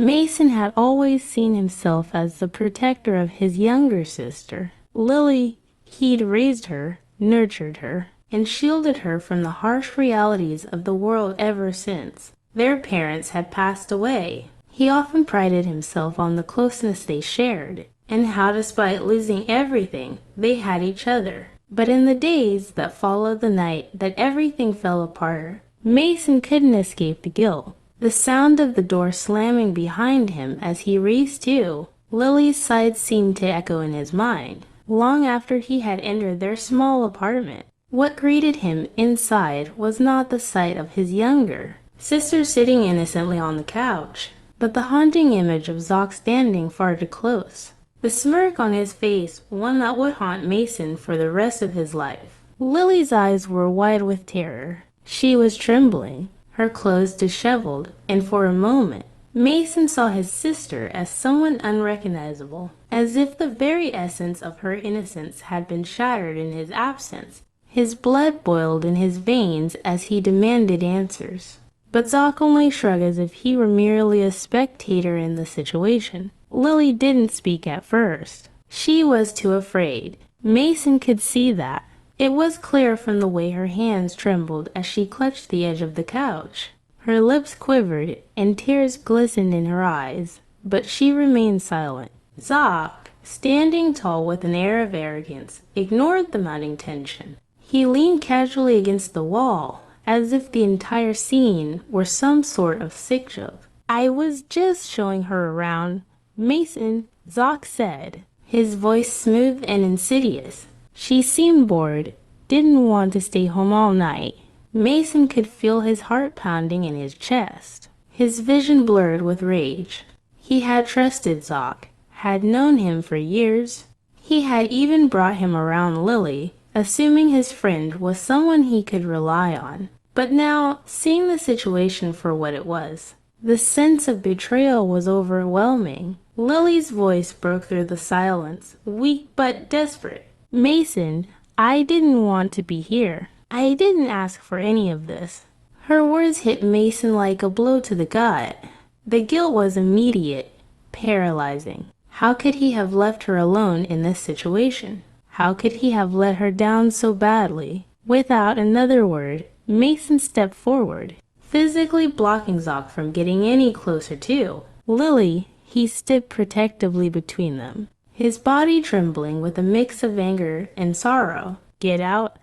Mason had always seen himself as the protector of his younger sister, Lily. He'd raised her, nurtured her, and shielded her from the harsh realities of the world ever since their parents had passed away. He often prided himself on the closeness they shared, and how despite losing everything, they had each other. But in the days that followed the night that everything fell apart, Mason couldn't escape the guilt. The sound of the door slamming behind him as he raced to Lily's side seemed to echo in his mind, long after he had entered their small apartment. What greeted him inside was not the sight of his younger sister sitting innocently on the couch, but the haunting image of Zoc standing far too close. The smirk on his face, one that would haunt Mason for the rest of his life. Lily's eyes were wide with terror. She was trembling, her clothes disheveled, and for a moment, Mason saw his sister as someone unrecognizable, as if the very essence of her innocence had been shattered in his absence. His blood boiled in his veins as he demanded answers. But Zoc only shrugged as if he were merely a spectator in the situation. Lily didn't speak at first. She was too afraid. Mason could see that. It was clear from the way her hands trembled as she clutched the edge of the couch. Her lips quivered and tears glistened in her eyes, but she remained silent. Zoc, standing tall with an air of arrogance, ignored the mounting tension. He leaned casually against the wall, as if the entire scene were some sort of sick joke. "I was just showing her around, Mason," Zoc said, his voice smooth and insidious. She seemed bored, didn't want to stay home all night. Mason could feel his heart pounding in his chest, his vision blurred with rage. He had trusted Zoc, had known him for years. He had even brought him around Lily, assuming his friend was someone he could rely on. But now, seeing the situation for what it was, the sense of betrayal was overwhelming. Lily's voice broke through the silence, weak but desperate. "Mason, I didn't want to be here. I didn't ask for any of this." Her words hit Mason like a blow to the gut. The guilt was immediate, paralyzing. How could he have left her alone in this situation? How could he have let her down so badly? Without another word, Mason stepped forward, physically blocking Zoc from getting any closer to Lily. He stood protectively between them, his body trembling with a mix of anger and sorrow. "Get out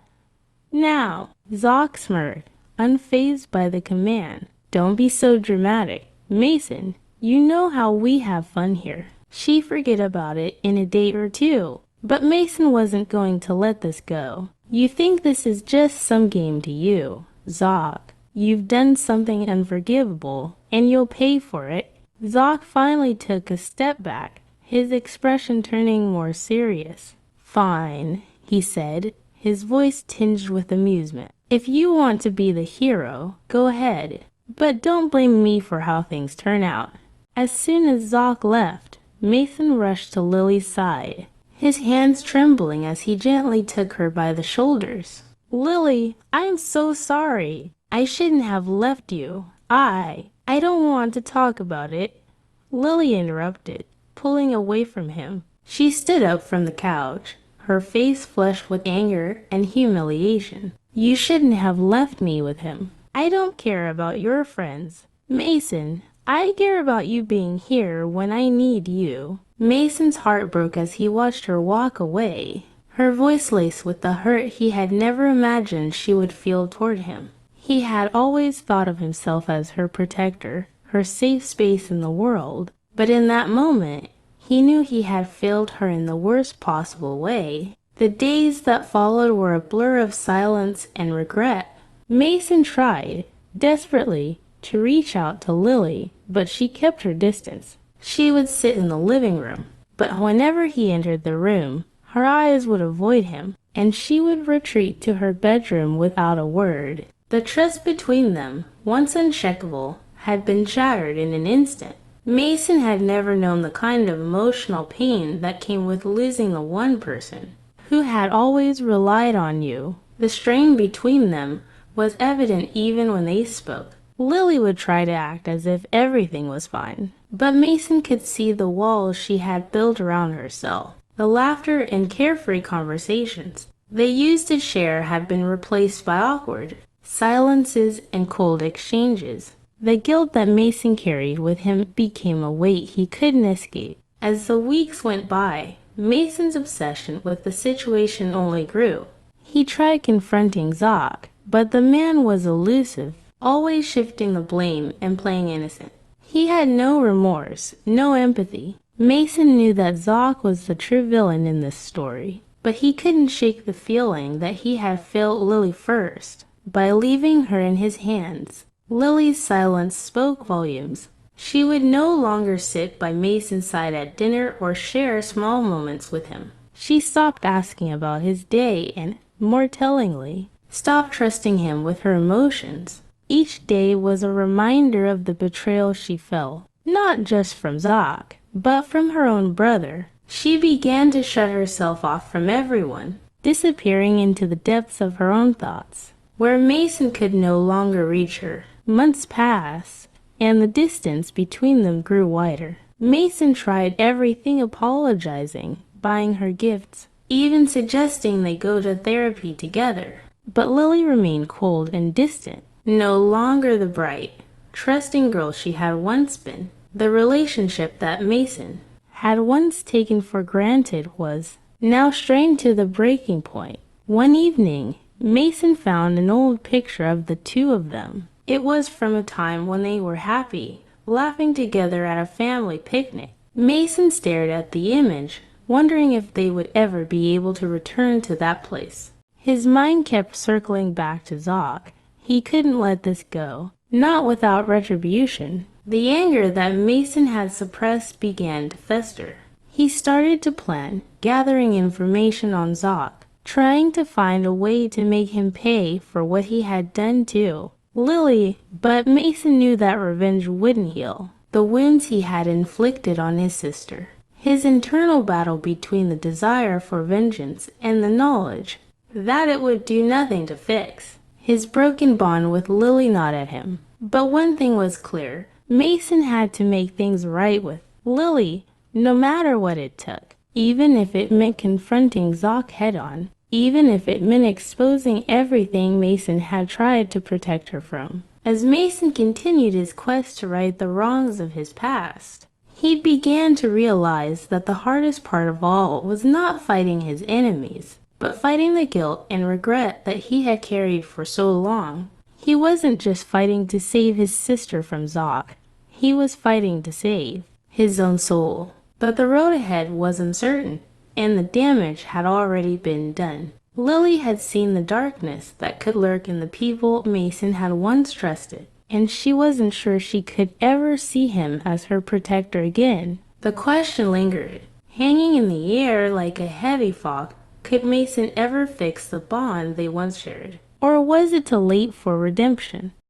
now," Zoc smirked, unfazed by the command. "Don't be so dramatic, Mason. You know how we have fun here. She forget about it in a day or two." But Mason wasn't going to let this go. "You think this is just some game to you, Zoc. You've done something unforgivable, and you'll pay for it." Zoc finally took a step back, his expression turning more serious. "Fine," he said, his voice tinged with amusement. "If you want to be the hero, go ahead. But don't blame me for how things turn out." As soon as Zoc left, Mason rushed to Lily's side, his hands trembling as he gently took her by the shoulders. "Lily, I'm so sorry. I shouldn't have left you. I don't want to talk about it," Lily interrupted, pulling away from him. She stood up from the couch, her face flushed with anger and humiliation. "You shouldn't have left me with him. I don't care about your friends, Mason. I care about you being here when I need you." Mason's heart broke as he watched her walk away, her voice laced with the hurt he had never imagined she would feel toward him. He had always thought of himself as her protector, her safe space in the world, but in that moment, he knew he had failed her in the worst possible way. The days that followed were a blur of silence and regret. Mason tried, desperately, to reach out to Lily, but she kept her distance. She would sit in the living room, but whenever he entered the room, her eyes would avoid him, and she would retreat to her bedroom without a word. The trust between them, once unshakable, had been shattered in an instant. Mason had never known the kind of emotional pain that came with losing the one person who had always relied on you. The strain between them was evident even when they spoke. Lily would try to act as if everything was fine, but Mason could see the walls she had built around herself. The laughter and carefree conversations they used to share had been replaced by awkward silences and cold exchanges. The guilt that Mason carried with him became a weight he couldn't escape. As the weeks went by, Mason's obsession with the situation only grew. He tried confronting Zoc, but the man was elusive, always shifting the blame and playing innocent. He had no remorse, no empathy. Mason knew that Zoc was the true villain in this story, but he couldn't shake the feeling that he had failed Lily first. By leaving her in his hands, Lily's silence spoke volumes. She would no longer sit by Mason's side at dinner or share small moments with him. She stopped asking about his day and, more tellingly, stopped trusting him with her emotions. Each day was a reminder of the betrayal she felt, not just from Zoc, but from her own brother. She began to shut herself off from everyone, disappearing into the depths of her own thoughts, where Mason could no longer reach her. Months passed, and the distance between them grew wider. Mason tried everything, apologizing, buying her gifts, even suggesting they go to therapy together. But Lily remained cold and distant, no longer the bright, trusting girl she had once been. The relationship that Mason had once taken for granted was now strained to the breaking point. One evening, Mason found an old picture of the two of them. It was from a time when they were happy, laughing together at a family picnic. Mason stared at the image, wondering if they would ever be able to return to that place. His mind kept circling back to Zoc. He couldn't let this go, not without retribution. The anger that Mason had suppressed began to fester. He started to plan, gathering information on Zoc, trying to find a way to make him pay for what he had done to Lily, but Mason knew that revenge wouldn't heal the wounds he had inflicted on his sister. His internal battle between the desire for vengeance and the knowledge that it would do nothing to fix his broken bond with Lily gnawed at him. But one thing was clear. Mason had to make things right with Lily, no matter what it took, even if it meant confronting Zoc head-on, even if it meant exposing everything Mason had tried to protect her from. As Mason continued his quest to right the wrongs of his past, he began to realize that the hardest part of all was not fighting his enemies, but fighting the guilt and regret that he had carried for so long. He wasn't just fighting to save his sister from Zoc. He was fighting to save his own soul. But the road ahead was uncertain, and the damage had already been done. Lily had seen the darkness that could lurk in the people Mason had once trusted, and she wasn't sure she could ever see him as her protector again. The question lingered, hanging in the air like a heavy fog. Could Mason ever fix the bond they once shared? Or was it too late for redemption?